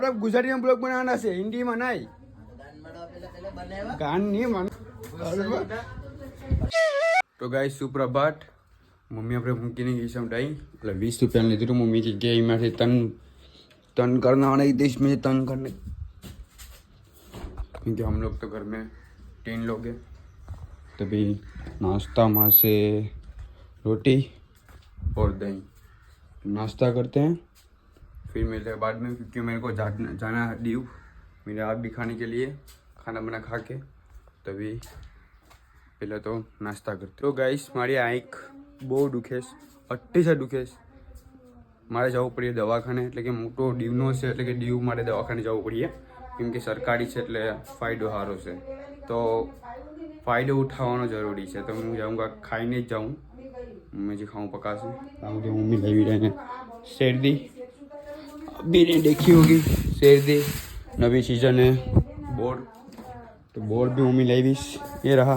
આપણે ગુજરાતીમાં બ્લોગ બનાવવાના છે, હિન્દીમાં નહીં. ગાન નહીં મને. તો ગાઈસ સુપ્રભાત. મમ્મી આપણે મૂકીને ગઈ સમટાઈ એટલે 20 रुपया લીધું હતું. मम्मी की गई में से तन करना नहीं देश में तन करने, क्योंकि हम लोग तो घर में 3 लोग हैं. तभी नाश्ता में से रोटी और दही नाश्ता करते हैं, फिर मिलते हैं बाद में, क्योंकि मेरे को जाना है दीव मेरे आप भी खाने के लिए. खाना बना खा के तभी पहले तो नाश्ता करते. तो गाइस મારી આંખ બહુ દુખે છે, અતિશય દુખે છે. મારે જવું પડીએ દવાખાને, એટલે કે મોટો દીવનો છે, એટલે કે દીવ મારે દવાખાને જવું પડીએ, કેમ કે સરકારી છે એટલે ફાયદો સારો છે. તો ફાયદો ઉઠાવવાનો જરૂરી છે. તો હું જાઉંગા, ખાઈને જ જાઉં. मैं जी खाऊँ पका से मुझे मम्मी लगी रहे हैं सर्दी. अभी ने देखी होगी सर्दी, नवी सीजन है बोर्ड, तो बोर्ड भी मम्मी लाई भी. ये रहा.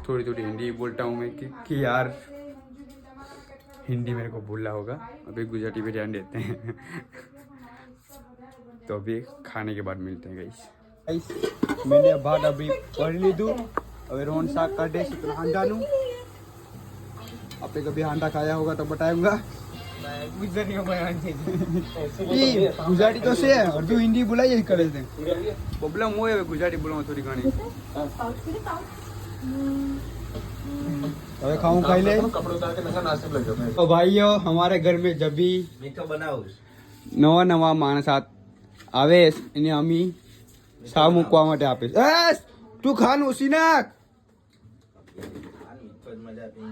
थोड़ी थोड़ी हिंदी बोलता हूँ मैं कि यार हिंदी मेरे को भूलना होगा. अभी गुजराती पे ध्यान देते हैं. तो अभी खाने के बाद मिलते हैं गाइस. मैंने भात अभी पढ़ ली थी. अभी रोहन शाक काटे हांडा नू. आपने कभी हांडा खाया होगा तो बताऊंगा. गुजराती तो से अर्जु हिंदी बोलाई करे थे. प्रॉब्लम वो है गुजराती बोलवा थोड़ी घणी. હવે ખાऊं ખાઈ ले. तो भाइयों हमारे घर में जब भी નવા નવા માણસ આવે એને અમી સા મૂકવા માટે આપે. તું ખાન ઓછી નાખ,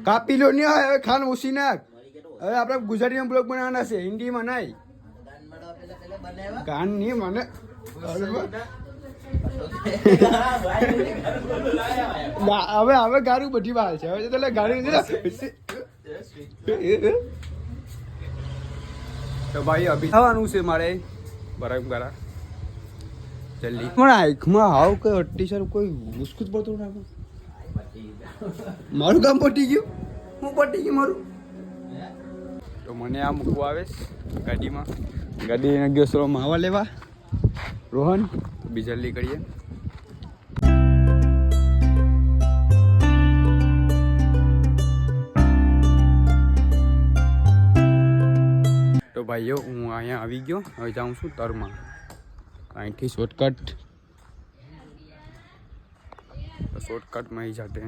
કાપી લો નહીં. હવે ખાન ઓછી નાખ. હવે આપણે ગુજરાતીમાં બ્લોગ બનાવવાના છે, હિન્દીમાં નહીં. ગાન નહીં મને. હવે હવે ગારું બધી વાર છે. હવે તો ગાડી તો ભાઈ અભી થવાનું છે મારે બરાબર કરા જલ્દી. પણ આંખમાં હાવ કઈ અટ્ટી કોઈ મુશ્કેલ પડતું ના. મારું કામ પટી ગયું. હું પટી ગયું મારું. તો મને આ મૂકવા આવે ગાડીમાં. ગાડી ગયો સરો માવા લેવા રોહન. બી જલ્દી કરીએ. તો ભાઈઓ હું અહીંયા આવી ગયો. હવે જાઉં છું તરમાં. અહીંથી શોર્ટકટમાં અહીં જાતે.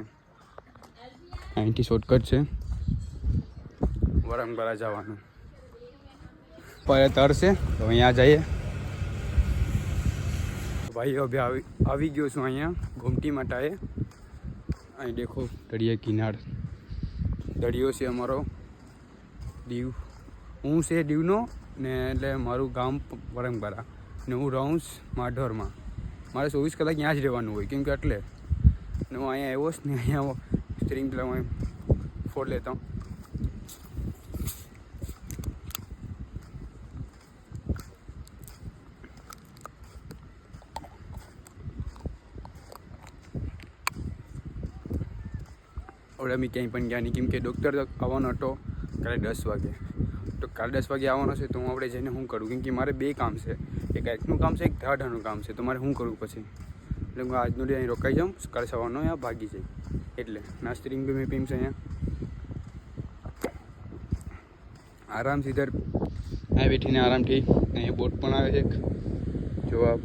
અહીંથી શોર્ટકટ છે વરંગબરા જવાનું. પર તર છે તો અહીંયા જઈએ. ભાઈઓ અભી આવી ગયો છું અહીંયા ઘૂમટી માટાએ. અહીં દેખો દરિયા કિનાર. દરિયો છે અમારો દીવ. હું છે દીવનો ને, એટલે મારું ગામ વરંગબરા ને હું રહું માઢોરમાં. મારે 24 કલાક ત્યાં જ રહેવાનું હોય, કેમ કે એટલે ને હું અહીંયા આવ્યો જ ને. અહીંયા સ્ટીરિંગ પેલા હું ફોડ લેતા હું. હવે અમે ક્યાંય પણ ગયા નહીં, કેમ કે ડૉક્ટર આવવાનો હતો કાલે 10 વાગે. તો કાલે 10 વાગે આવવાનો છે તો હું આપણે જઈને શું કરું, કેમ કે મારે 2 કામ છે. એક આંખનું કામ છે, એક ધાડાનું કામ છે. તો મારે શું કરવું પછી? એટલે હું આજનો ડી અહીં રોકાઈ જાઉં, કાલે સવારનો અહીંયા ભાગી જાય. એટલે નાસ્તરીંગ બી મેં પીમ છે અહીંયા આરામથી. ઇધર અહીં બેઠીને આરામથી. અહીંયા બોટ પણ આવે છે જો આપ.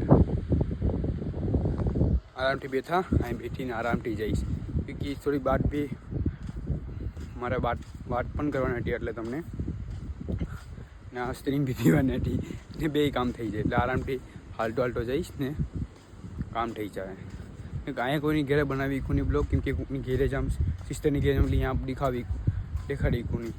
આરામથી બેઠા અહીં બેઠીને આરામથી જઈશ, ક્योंकि થોડી વાત બી મારે વાત પણ કરવાની હતી. એટલે તમને ને આ સ્ત્રીંગ બી પીવાની હતી ને 2 કામ થઈ જાય. એટલે આરામથી હાલતો જઈશ ને કામ થઈ જાય. અહીંયા કોઈની ઘરે બનાવી કોની બ્લોગ, કેમ કે કોઈની ઘેરે જામ સિસ્ટરની ઘેરે જામ એટલે અહીંયા દેખાડી કોની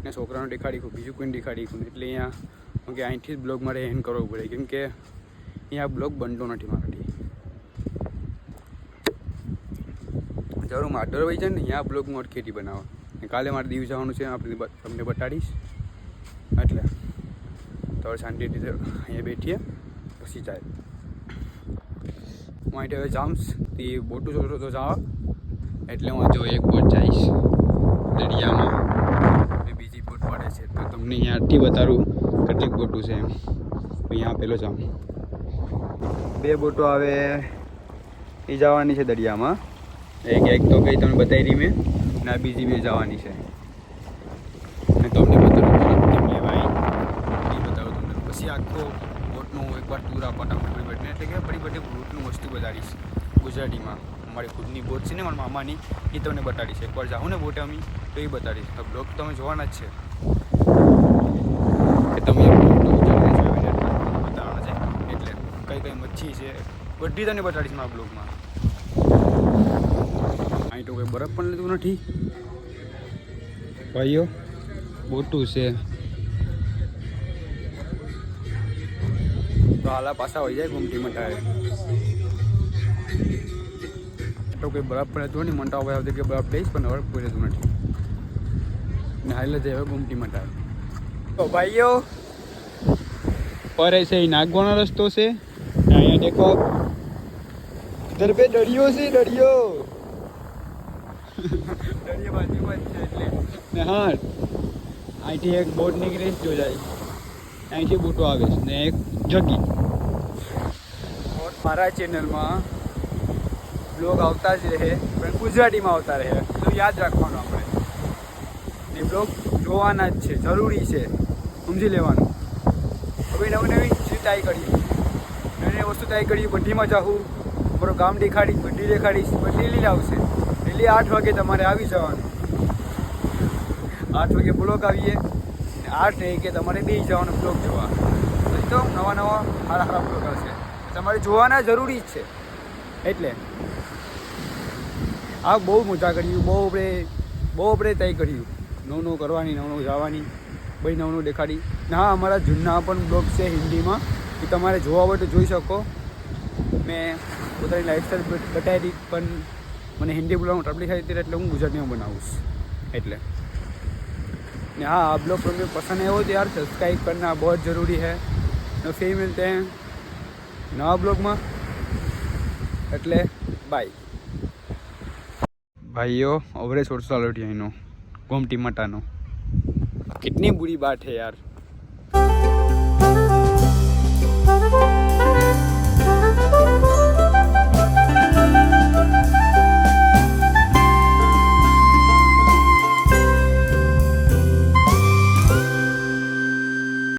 ને છોકરાનો દેખાડી કો, બીજું કોઈને દેખાડી કોને. એટલે અહીંયા કે અહીંથી જ બ્લોગ મારે એન્ડ કરવો પડે, કેમ કે અહીંયા બ્લોગ બનતો નથી મારાથી. જરૂર માધર ભાઈ છે ને અહીંયા બ્લોગ મોડ ખેતી બનાવવા. કાલે મારે દીવ જવાનું છે, આપણે તમને બતાડીશ. એટલે તો શાંતિથી અહીંયા બેઠીએ પછી જાય. હું અહીંથી હવે જામ્સ તે બોટું છોડો તો જવા. એટલે હું જો એક બોટ જઈશ દરિયામાં, બીજી બોટ પડે છે તો તમને અહીંયાથી બતાવું કેટલીક બોટું છે એમ. यहाँ પેલો જામ બે બોટો આવે એ જવાની છે દરિયામાં એક તો કઈ તમને બતાવી રહી મેં ના બીજી બે જવાની છે અને તમને બતાવું કેમ લેવાય એ બતાવું તમને પછી આખો બોટનું એકવાર ટૂર આપવાના બધી બેટને એટલે કે બધી બોટનું વસ્તુ બતાડીશ ગુજરાતીમાં અમારી ખુદની બોટ છે ને મારા મામાની એ તમને બતાડીશ એકવાર જાઉં ને બોટે અમે તો એ બતાડીશ તો બ્લોગ તમે જોવાના જ છે કે તમે બતાવવાના છે એટલે કઈ મચ્છી છે બધી તને બતાડીશ મારા બ્લોગમાં અહીં તો કોઈ બરફ પણ લીધું નથી ભાઈઓ બોટું છે તો હાલા પાછા હોય જાય ઘૂમતી મટાવે તો કોઈ બરફ પણ હતું નહીં મંટાવ ભાઈ કે બરફ લઈશ પણ બરફ કોઈ રહેતું નથી ને હાલ જ હવે ઘૂમતી મટાવે તો ભાઈઓ પર ऐसे ही नागवाना रस्तो से અહીંયા देखो इधर पे दरियो છે દરિયો દરિયો બાજુમાં જ છે એટલે ને હા અહીંથી એક બોટ નીકળે જો જાય અહીંથી બોટો આવે છે ને એક જગી મારા ચેનલમાં બ્લોગ આવતા જ રહે પણ ગુજરાતીમાં આવતા રહે તો યાદ રાખવાનું આપણે ને બ્લોગ જોવાના જ છે જરૂરી છે સમજી લેવાનું હવે નવી ચીજ ટ્રાય કરીએ નવી વસ્તુ ટ્રાય કરીએ બધીમાં જાઉં મારું ગામ દેખાડીશ બધી દેખાડીશ બધી ડેલી આવશે ડેલી 8 વાગે તમારે આવી જવાનું 8 વાગે બ્લોગ આવીએ 8 કે તમારે બે જવાનું બ્લોગ જોવા પછી તો નવા સારા બ્લોગ આવશે તમારે જોવાના જરૂરી જ છે એટલે આ બહુ મજા કર્યું બહુ આપણે તય કર્યું નવું કરવાની નવું જવાની ભાઈ નવું દેખાડી હા અમારા જૂના પણ બ્લોગ છે હિન્દીમાં એ તમારે જોવા હોય તો જોઈ શકો મેં પોતાની લાઈફસ્ટાઈલ બતાવી હતી પણ મને હિન્દી બોલવાનું તકલીફ થઈ હતી એટલે હું ગુજરાતીમાં બનાવીશ એટલે ને हाँ आप लोग को पसंद है वो तो यार सब्सक्राइब करना बहुत ज़रूरी है तो फिर मिलते हैं नवा ब्लॉग में એટલે બાય ભાઈઓ અવરે છોડસો લોટી અહીંનો ગોમટી મટાનો कितनी बुरी बात है यार